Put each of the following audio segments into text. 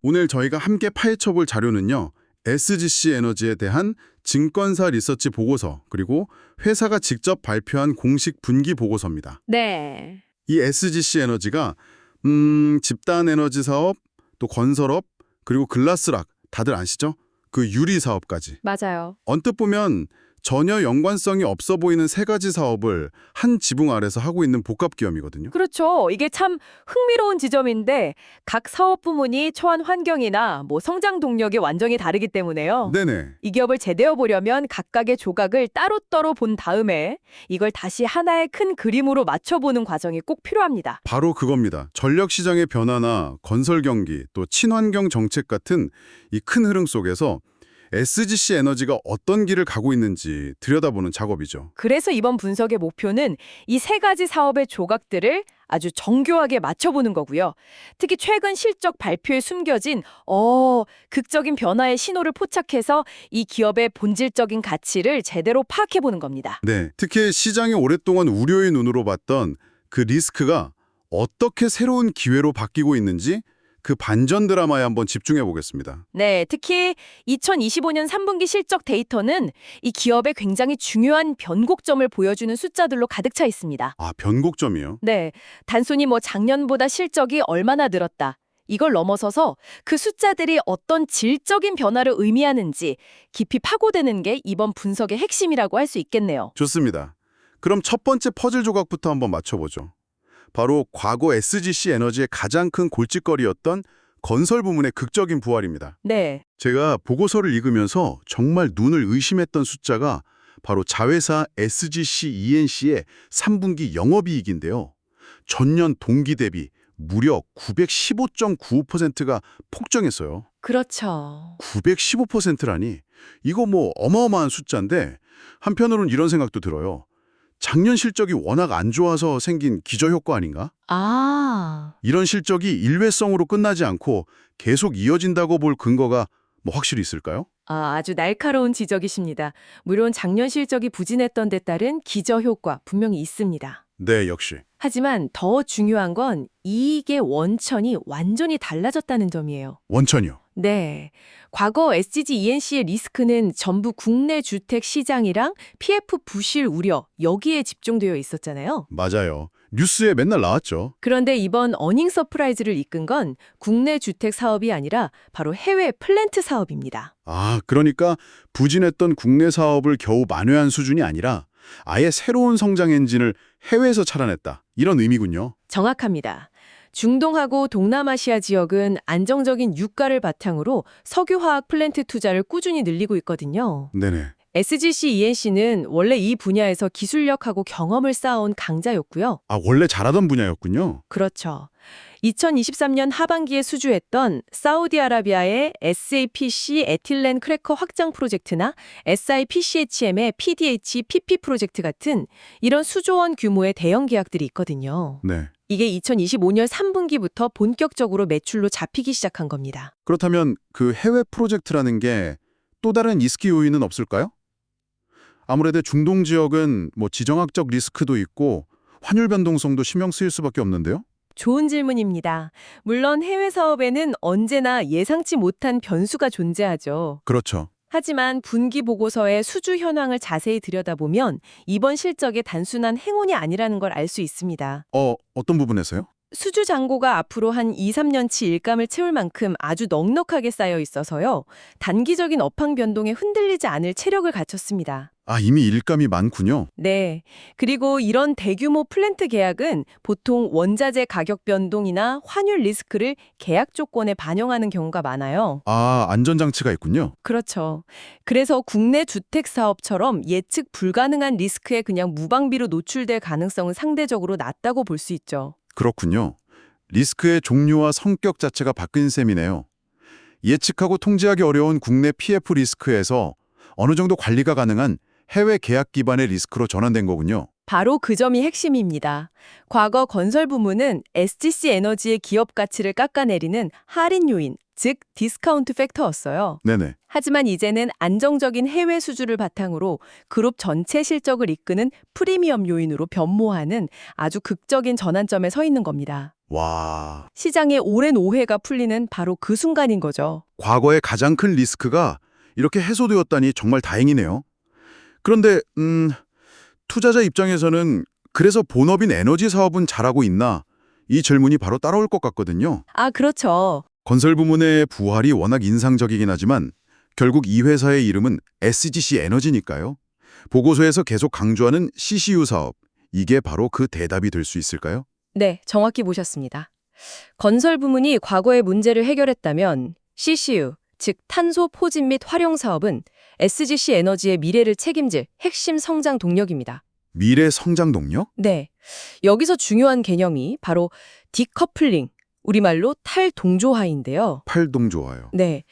오늘 저희가 함께 파헤쳐볼 자료는요. SGC 에너지에 대한 증권사 리서치 보고서, 그리고 회사가 직접 발표한 공식 분기 보고서입니다. 네. 이 SGC 에너지가 집단 에너지 사업, 또 건설업, 그리고 글라스락, 다들 아시죠? 그 유리 사업까지. 맞아요. 언뜻 보면 전혀 연관성이 없어 보이는 세 가지 사업을 한 지붕 아래서 하고 있는 복합기업이거든요. 그렇죠. 이게 참 흥미로운 지점인데 각 사업 부문이 처한 환경이나 성장 동력이 완전히 다르기 때문에요. 네네. 이 기업을 제대어 보려면 각각의 조각을 따로따로 본 다음에 이걸 다시 하나의 큰 그림으로 맞춰보는 과정이 꼭 필요합니다. 바로 그겁니다. 전력 시장의 변화나 건설 경기, 또 친환경 정책 같은 이 큰 흐름 속에서 SGC 에너지가 어떤 길을 가고 있는지 들여다보는 작업이죠. 그래서 이번 분석의 목표는 이 세 가지 사업의 조각들을 아주 정교하게 맞춰보는 거고요. 특히 최근 실적 발표에 숨겨진 극적인 변화의 신호를 포착해서 이 기업의 본질적인 가치를 제대로 파악해보는 겁니다. 네, 특히 시장이 오랫동안 우려의 눈으로 봤던 그 리스크가 어떻게 새로운 기회로 바뀌고 있는지 그 반전 드라마에 한번 집중해 보겠습니다. 네, 특히 2025년 3분기 실적 데이터는 이 기업의 굉장히 중요한 변곡점을 보여주는 숫자들로 가득 차 있습니다. 아, 변곡점이요? 네, 단순히 작년보다 실적이 얼마나 늘었다. 이걸 넘어서서 그 숫자들이 어떤 질적인 변화를 의미하는지 깊이 파고드는 게 이번 분석의 핵심이라고 할 수 있겠네요. 좋습니다. 그럼 첫 번째 퍼즐 조각부터 한번 맞춰보죠. 바로 과거 SGC 에너지의 가장 큰 골칫거리였던 건설 부문의 극적인 부활입니다. 네, 제가 보고서를 읽으면서 정말 눈을 의심했던 숫자가 바로 자회사 SGC ENC의 3분기 영업이익인데요. 전년 동기 대비 무려 915.95%가 폭증했어요. 그렇죠. 915%라니 이거 어마어마한 숫자인데 한편으로는 이런 생각도 들어요. 작년 실적이 워낙 안 좋아서 생긴 기저효과 아닌가? 아, 이런 실적이 일회성으로 끝나지 않고 계속 이어진다고 볼 근거가 확실히 있을까요? 아주 날카로운 지적이십니다. 물론 작년 실적이 부진했던 데 따른 기저효과 분명히 있습니다. 네, 역시. 하지만 더 중요한 건 이익의 원천이 완전히 달라졌다는 점이에요. 원천이요. 네. 과거 SGG ENC의 리스크는 전부 국내 주택 시장이랑 PF 부실 우려, 여기에 집중되어 있었잖아요. 맞아요. 뉴스에 맨날 나왔죠. 그런데 이번 어닝 서프라이즈를 이끈 건 국내 주택 사업이 아니라 바로 해외 플랜트 사업입니다. 아, 그러니까 부진했던 국내 사업을 겨우 만회한 수준이 아니라 아예 새로운 성장 엔진을 해외에서 차려냈다. 이런 의미군요. 정확합니다. 중동하고 동남아시아 지역은 안정적인 유가를 바탕으로 석유화학 플랜트 투자를 꾸준히 늘리고 있거든요. 네네. SGC ENC는 원래 이 분야에서 기술력하고 경험을 쌓아온 강자였고요. 아, 원래 잘하던 분야였군요. 그렇죠. 2023년 하반기에 수주했던 사우디아라비아의 SAPC 에틸렌 크래커 확장 프로젝트나 SIPCHM의 PDH PP 프로젝트 같은 이런 수조원 규모의 대형 계약들이 있거든요. 네. 이게 2025년 3분기부터 본격적으로 매출로 잡히기 시작한 겁니다. 그렇다면 그 해외 프로젝트라는 게 또 다른 리스크 요인은 없을까요? 아무래도 중동 지역은 지정학적 리스크도 있고 환율 변동성도 신경 쓰일 수밖에 없는데요. 좋은 질문입니다. 물론 해외 사업에는 언제나 예상치 못한 변수가 존재하죠. 그렇죠. 하지만 분기 보고서의 수주 현황을 자세히 들여다보면 이번 실적이 단순한 행운이 아니라는 걸 알 수 있습니다. 어떤 부분에서요? 수주 잔고가 앞으로 한 2, 3년치 일감을 채울 만큼 아주 넉넉하게 쌓여 있어서요. 단기적인 업황 변동에 흔들리지 않을 체력을 갖췄습니다. 아, 이미 일감이 많군요. 네. 그리고 이런 대규모 플랜트 계약은 보통 원자재 가격 변동이나 환율 리스크를 계약 조건에 반영하는 경우가 많아요. 아, 안전장치가 있군요. 그렇죠. 그래서 국내 주택 사업처럼 예측 불가능한 리스크에 그냥 무방비로 노출될 가능성은 상대적으로 낮다고 볼 수 있죠. 그렇군요. 리스크의 종류와 성격 자체가 바뀐 셈이네요. 예측하고 통제하기 어려운 국내 PF 리스크에서 어느 정도 관리가 가능한 해외 계약 기반의 리스크로 전환된 거군요. 바로 그 점이 핵심입니다. 과거 건설 부문은 SGC 에너지의 기업 가치를 깎아내리는 할인 요인, 즉 디스카운트 팩터였어요. 네네. 하지만 이제는 안정적인 해외 수주를 바탕으로 그룹 전체 실적을 이끄는 프리미엄 요인으로 변모하는 아주 극적인 전환점에 서 있는 겁니다. 와, 시장의 오랜 오해가 풀리는 바로 그 순간인 거죠. 과거의 가장 큰 리스크가 이렇게 해소되었다니 정말 다행이네요. 그런데 투자자 입장에서는 그래서 본업인 에너지 사업은 잘하고 있나? 이 질문이 바로 따라올 것 같거든요. 아, 그렇죠. 건설 부문의 부활이 워낙 인상적이긴 하지만 결국 이 회사의 이름은 SGC 에너지니까요. 보고서에서 계속 강조하는 CCU 사업, 이게 바로 그 대답이 될 수 있을까요? 네, 정확히 보셨습니다. 건설 부문이 과거의 문제를 해결했다면 CCU, 즉 탄소 포집 및 활용 사업은 SGC 에너지의 미래를 책임질 핵심 성장 동력입니다. 미래 성장 동력? 네, 여기서 중요한 개념이 바로 디커플링, 우리말로 탈동조화인데요. 팔동 좋아요. 네,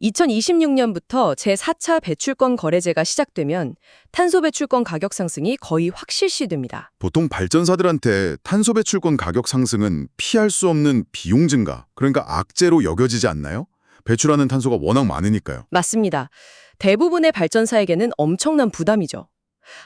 2026년부터 제4차 배출권 거래제가 시작되면 탄소 배출권 가격 상승이 거의 확실시됩니다. 보통 발전사들한테 탄소 배출권 가격 상승은 피할 수 없는 비용 증가, 그러니까 악재로 여겨지지 않나요? 배출하는 탄소가 워낙 많으니까요. 맞습니다. 대부분의 발전사에게는 엄청난 부담이죠.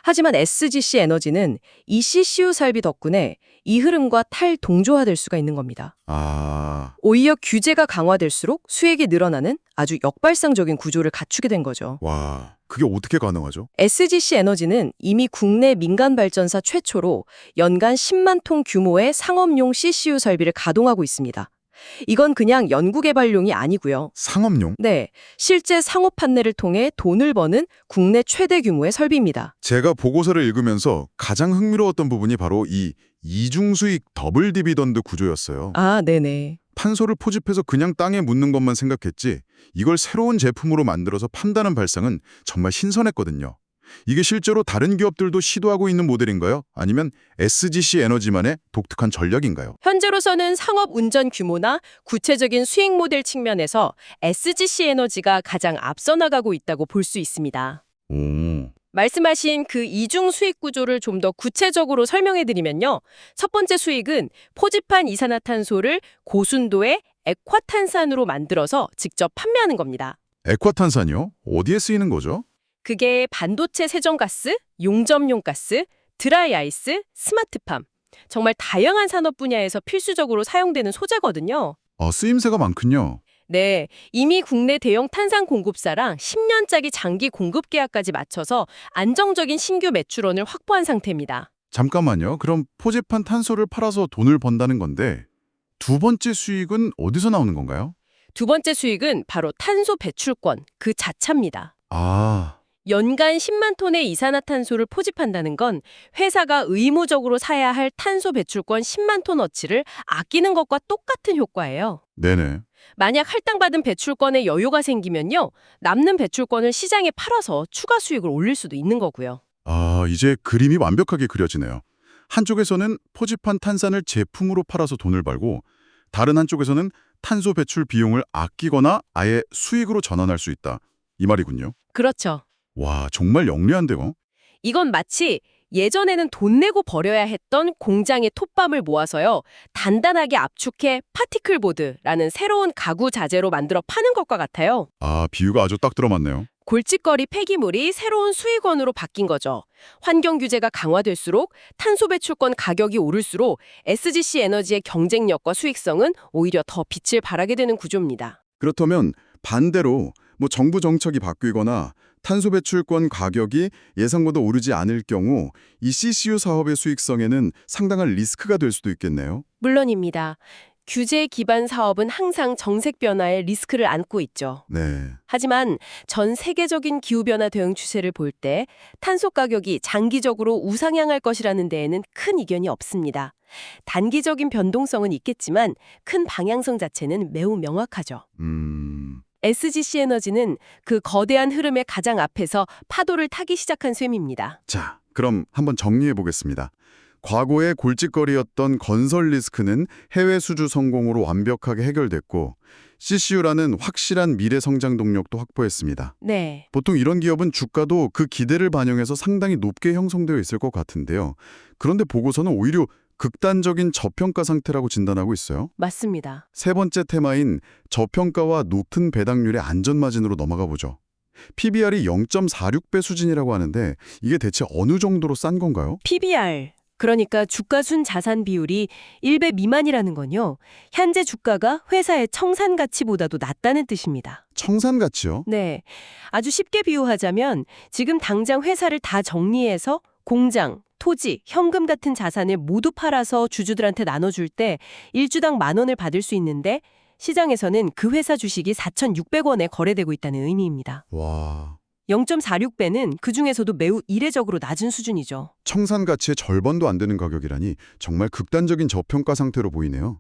하지만 SGC 에너지는 이 CCU 설비 덕분에 이 흐름과 탈동조화될 수가 있는 겁니다. 아, 오히려 규제가 강화될수록 수익이 늘어나는 아주 역발상적인 구조를 갖추게 된 거죠. 와, 그게 어떻게 가능하죠? SGC 에너지는 이미 국내 민간 발전사 최초로 연간 10만 톤 규모의 상업용 CCU 설비를 가동하고 있습니다. 이건 그냥 연구개발용이 아니고요. 상업용? 네, 실제 상업 판매를 통해 돈을 버는 국내 최대 규모의 설비입니다. 제가 보고서를 읽으면서 가장 흥미로웠던 부분이 바로 이 이중수익 더블 디비던드 구조였어요. 아, 네네. 탄소를 포집해서 그냥 땅에 묻는 것만 생각했지 이걸 새로운 제품으로 만들어서 판다는 발상은 정말 신선했거든요. 이게 실제로 다른 기업들도 시도하고 있는 모델인가요? 아니면 SGC 에너지만의 독특한 전략인가요? 현재로서는 상업 운전 규모나 구체적인 수익 모델 측면에서 SGC 에너지가 가장 앞서 나가고 있다고 볼 수 있습니다. 오, 말씀하신 그 이중 수익 구조를 좀 더 구체적으로 설명해 드리면요. 첫 번째 수익은 포집한 이산화탄소를 고순도의 액화탄산으로 만들어서 직접 판매하는 겁니다. 액화탄산이요? 어디에 쓰이는 거죠? 그게 반도체 세정가스, 용접용 가스, 드라이 아이스, 스마트팜. 정말 다양한 산업 분야에서 필수적으로 사용되는 소재거든요. 쓰임새가 많군요. 네, 이미 국내 대형 탄산 공급사랑 10년짜리 장기 공급 계약까지 맞춰서 안정적인 신규 매출원을 확보한 상태입니다. 잠깐만요. 그럼 포집한 탄소를 팔아서 돈을 번다는 건데 두 번째 수익은 어디서 나오는 건가요? 두 번째 수익은 바로 탄소 배출권, 그 자체입니다. 아, 연간 10만 톤의 이산화탄소를 포집한다는 건 회사가 의무적으로 사야 할 탄소 배출권 10만 톤어치를 아끼는 것과 똑같은 효과예요. 네네. 만약 할당받은 배출권에 여유가 생기면요, 남는 배출권을 시장에 팔아서 추가 수익을 올릴 수도 있는 거고요. 아, 이제 그림이 완벽하게 그려지네요. 한쪽에서는 포집한 탄산을 제품으로 팔아서 돈을 벌고 다른 한쪽에서는 탄소 배출 비용을 아끼거나 아예 수익으로 전환할 수 있다. 이 말이군요. 그렇죠. 와, 정말 영리한데요? 이건 마치 예전에는 돈 내고 버려야 했던 공장의 톱밤을 모아서요, 단단하게 압축해 파티클보드라는 새로운 가구 자재로 만들어 파는 것과 같아요. 아, 비유가 아주 딱 들어맞네요. 골칫거리 폐기물이 새로운 수익원으로 바뀐 거죠. 환경 규제가 강화될수록 탄소 배출권 가격이 오를수록 SGC 에너지의 경쟁력과 수익성은 오히려 더 빛을 발하게 되는 구조입니다. 그렇다면 반대로 정부 정책이 바뀌거나 탄소 배출권 가격이 예상보다 오르지 않을 경우 이 CCU 사업의 수익성에는 상당한 리스크가 될 수도 있겠네요. 물론입니다. 규제 기반 사업은 항상 정책 변화에 리스크를 안고 있죠. 네. 하지만 전 세계적인 기후변화 대응 추세를 볼 때 탄소 가격이 장기적으로 우상향할 것이라는 데에는 큰 이견이 없습니다. 단기적인 변동성은 있겠지만 큰 방향성 자체는 매우 명확하죠. SGC 에너지는 그 거대한 흐름의 가장 앞에서 파도를 타기 시작한 셈입니다. 자, 그럼 한번 정리해 보겠습니다. 과거의 골칫거리였던 건설 리스크는 해외 수주 성공으로 완벽하게 해결됐고 CCU라는 확실한 미래 성장 동력도 확보했습니다. 네. 보통 이런 기업은 주가도 그 기대를 반영해서 상당히 높게 형성되어 있을 것 같은데요. 그런데 보고서는 오히려 극단적인 저평가 상태라고 진단하고 있어요. 맞습니다. 세 번째 테마인 저평가와 높은 배당률의 안전마진으로 넘어가 보죠. PBR이 0.46배 수준이라고 하는데 이게 대체 어느 정도로 싼 건가요? PBR, 그러니까 주가 순 자산 비율이 1배 미만이라는 건요. 현재 주가가 회사의 청산 가치보다도 낮다는 뜻입니다. 청산 가치요? 네. 아주 쉽게 비유하자면 지금 당장 회사를 다 정리해서 공장, 토지, 현금 같은 자산을 모두 팔아서 주주들한테 나눠줄 때 1주당 10,000원을 받을 수 있는데 시장에서는 그 회사 주식이 4,600원에 거래되고 있다는 의미입니다. 와, 0.46배는 그중에서도 매우 이례적으로 낮은 수준이죠. 청산 가치의 절반도 안 되는 가격이라니 정말 극단적인 저평가 상태로 보이네요.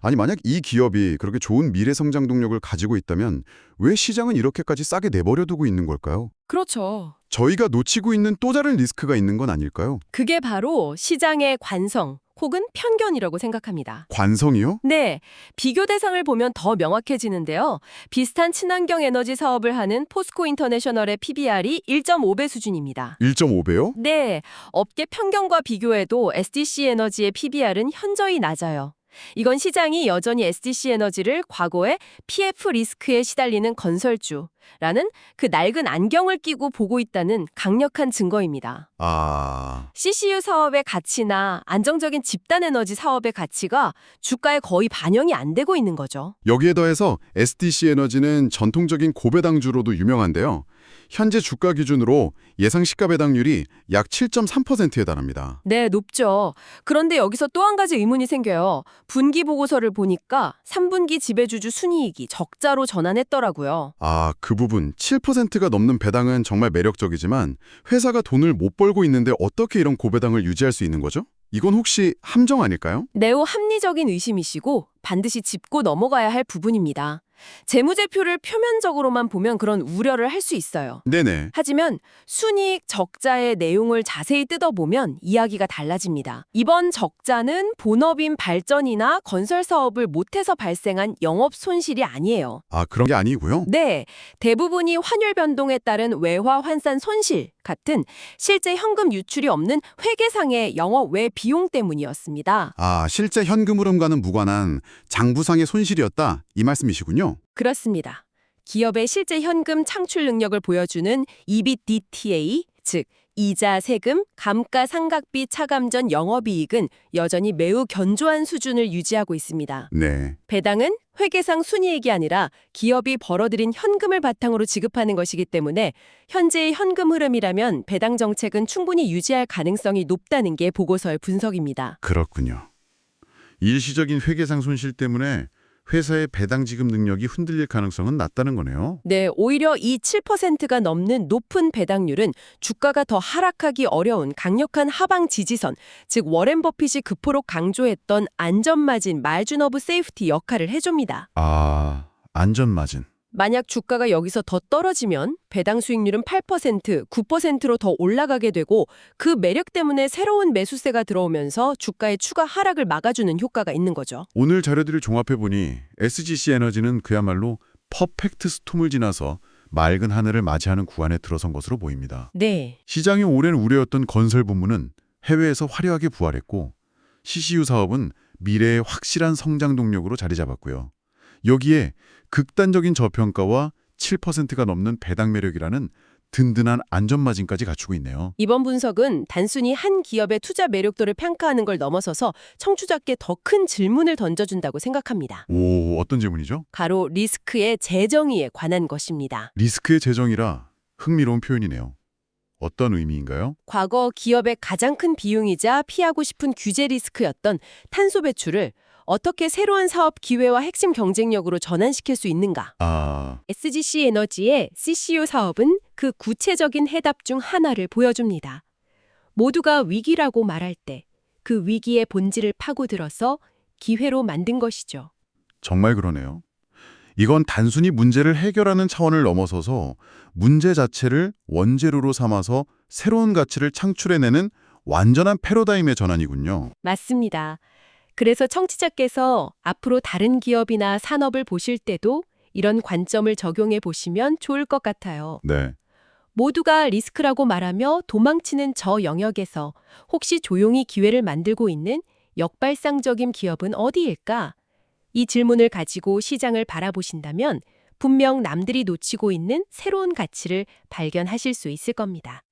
아니 만약 이 기업이 그렇게 좋은 미래 성장 동력을 가지고 있다면 왜 시장은 이렇게까지 싸게 내버려 두고 있는 걸까요? 그렇죠. 저희가 놓치고 있는 또 다른 리스크가 있는 건 아닐까요? 그게 바로 시장의 관성 혹은 편견이라고 생각합니다. 관성이요? 네, 비교 대상을 보면 더 명확해지는데요. 비슷한 친환경 에너지 사업을 하는 포스코 인터내셔널의 PBR이 1.5배 수준입니다. 1.5배요? 네, 업계 평균과 비교해도 SDC 에너지의 PBR은 현저히 낮아요. 이건 시장이 여전히 SDC 에너지를 과거에 PF 리스크에 시달리는 건설주라는 그 낡은 안경을 끼고 보고 있다는 강력한 증거입니다. 아, CCU 사업의 가치나 안정적인 집단 에너지 사업의 가치가 주가에 거의 반영이 안 되고 있는 거죠. 여기에 더해서 SDC 에너지는 전통적인 고배당주로도 유명한데요. 현재 주가 기준으로 예상 시가 배당률이 약 7.3%에 달합니다. 네, 높죠. 그런데 여기서 또 한 가지 의문이 생겨요. 분기 보고서를 보니까 3분기 지배주주 순이익이 적자로 전환했더라고요. 아, 그 부분 7%가 넘는 배당은 정말 매력적이지만 회사가 돈을 못 벌고 있는데 어떻게 이런 고배당을 유지할 수 있는 거죠? 이건 혹시 함정 아닐까요? 매우 합리적인 의심이시고 반드시 짚고 넘어가야 할 부분입니다. 재무제표를 표면적으로만 보면 그런 우려를 할 수 있어요. 네네. 하지만 순이익 적자의 내용을 자세히 뜯어보면 이야기가 달라집니다. 이번 적자는 본업인 발전이나 건설 사업을 못해서 발생한 영업 손실이 아니에요. 아, 그런 게 아니고요? 네, 대부분이 환율 변동에 따른 외화 환산 손실 같은 실제 현금 유출이 없는 회계상의 영업 외 비용 때문이었습니다. 아, 실제 현금 흐름과는 무관한 장부상의 손실이었다 이 말씀이시군요. 그렇습니다. 기업의 실제 현금 창출 능력을 보여주는 EBITDA, 즉 이자, 세금, 감가상각비 차감 전 영업이익은 여전히 매우 견조한 수준을 유지하고 있습니다. 네. 배당은 회계상 순이익이 아니라 기업이 벌어들인 현금을 바탕으로 지급하는 것이기 때문에 현재의 현금 흐름이라면 배당 정책은 충분히 유지할 가능성이 높다는 게 보고서의 분석입니다. 그렇군요. 일시적인 회계상 손실 때문에 회사의 배당 지급 능력이 흔들릴 가능성은 낮다는 거네요. 네, 오히려 이 7%가 넘는 높은 배당률은 주가가 더 하락하기 어려운 강력한 하방 지지선, 즉 워렌 버핏이 그토록 강조했던 안전마진, 마진 오브 세이프티 역할을 해줍니다. 아, 안전마진. 만약 주가가 여기서 더 떨어지면 배당 수익률은 8%, 9%로 더 올라가게 되고 그 매력 때문에 새로운 매수세가 들어오면서 주가의 추가 하락을 막아주는 효과가 있는 거죠. 오늘 자료들을 종합해보니 SGC 에너지는 그야말로 퍼펙트 스톰을 지나서 맑은 하늘을 맞이하는 구간에 들어선 것으로 보입니다. 네. 시장이 오랜 우려였던 건설 부문은 해외에서 화려하게 부활했고 CCU 사업은 미래의 확실한 성장 동력으로 자리 잡았고요. 여기에 극단적인 저평가와 7%가 넘는 배당 매력이라는 든든한 안전마진까지 갖추고 있네요. 이번 분석은 단순히 한 기업의 투자 매력도를 평가하는 걸 넘어서서 청취자께 더 큰 질문을 던져준다고 생각합니다. 오, 어떤 질문이죠? 바로 리스크의 재정의에 관한 것입니다. 리스크의 재정이라 흥미로운 표현이네요. 어떤 의미인가요? 과거 기업의 가장 큰 비용이자 피하고 싶은 규제 리스크였던 탄소 배출을 어떻게 새로운 사업 기회와 핵심 경쟁력으로 전환시킬 수 있는가? 아, SGC 에너지의 CCU 사업은 그 구체적인 해답 중 하나를 보여줍니다. 모두가 위기라고 말할 때 그 위기의 본질을 파고들어서 기회로 만든 것이죠. 정말 그러네요. 이건 단순히 문제를 해결하는 차원을 넘어서서 문제 자체를 원재료로 삼아서 새로운 가치를 창출해내는 완전한 패러다임의 전환이군요. 맞습니다. 그래서 청취자께서 앞으로 다른 기업이나 산업을 보실 때도 이런 관점을 적용해 보시면 좋을 것 같아요. 네. 모두가 리스크라고 말하며 도망치는 저 영역에서 혹시 조용히 기회를 만들고 있는 역발상적인 기업은 어디일까? 이 질문을 가지고 시장을 바라보신다면 분명 남들이 놓치고 있는 새로운 가치를 발견하실 수 있을 겁니다.